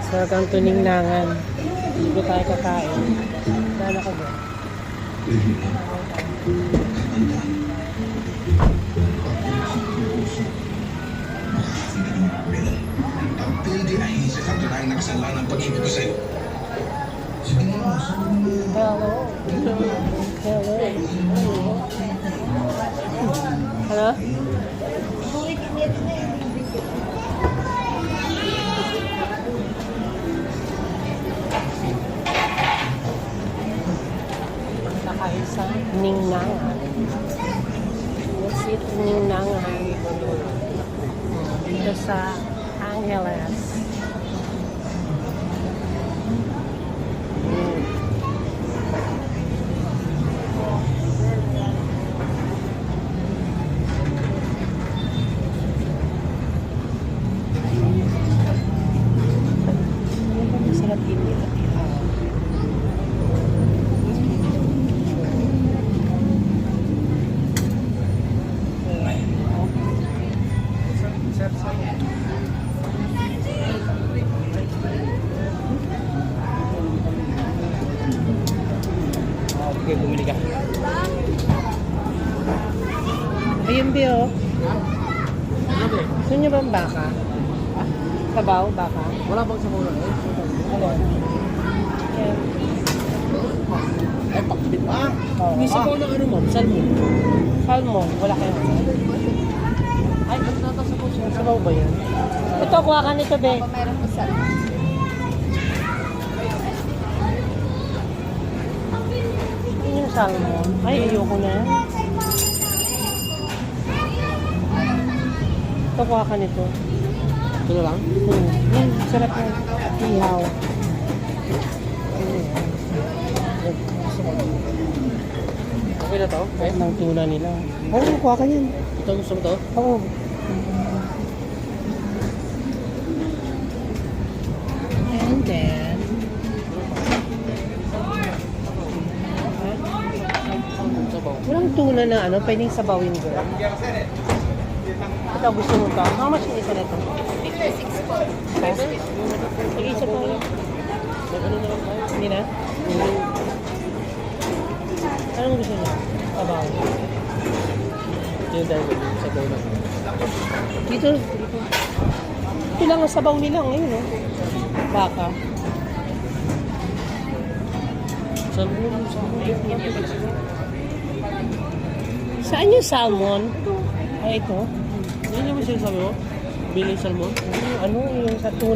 Sa kantuning nangan. Dito tayo kakain. Dala ko ba? Ang pildi ay isa sa tunay na kasalanan ng pag-ibig ko sa'yo. Sige na, sabi mo. Hello. Hello? Nakain sa Ningnangan. Let's eat Ningnangan. Dito sa Angeles. Masarap din nila. Okay, bumili ka. Ayun, Bio. Ano ba? Gusto niyo bang baka? Sabaw, baka? Wala bang sa muna? Yan. Ay, pakbit pa. Oh. May sabaw ng ano ma'am? Salmon. Salmon, wala kayo. Ay, ano natasabaw siya? Sabaw ba yan? Ito, kuha ka nito, be. Meron po sa Yun yung salmon. Ay, ayoko na. Ito, kuha ka nito. Ito na lang? Yan, sarap na. Ihaw. Okay na to? Ay, ng tuna nila. Oo, kuha ka yan. Ito gusto mo to? Oo. And then, Sabaw. walang tuna na ano, pwedeng sabawin ko. Ito, gusto mo to? How much yung isa nito? 56 po. Sige, isa pa. Ano na lang tayo? Hindi na? Anong gusto niya? Sabaw. Ito yung dahil sabaw na. Dito. Ito lang ang sabaw nila ngayon, no? Baka. Salmon. Saan yung salmon? Ay, ito. Yan yung sinasabi mo? Biling salmon? Ano yung sa tuna?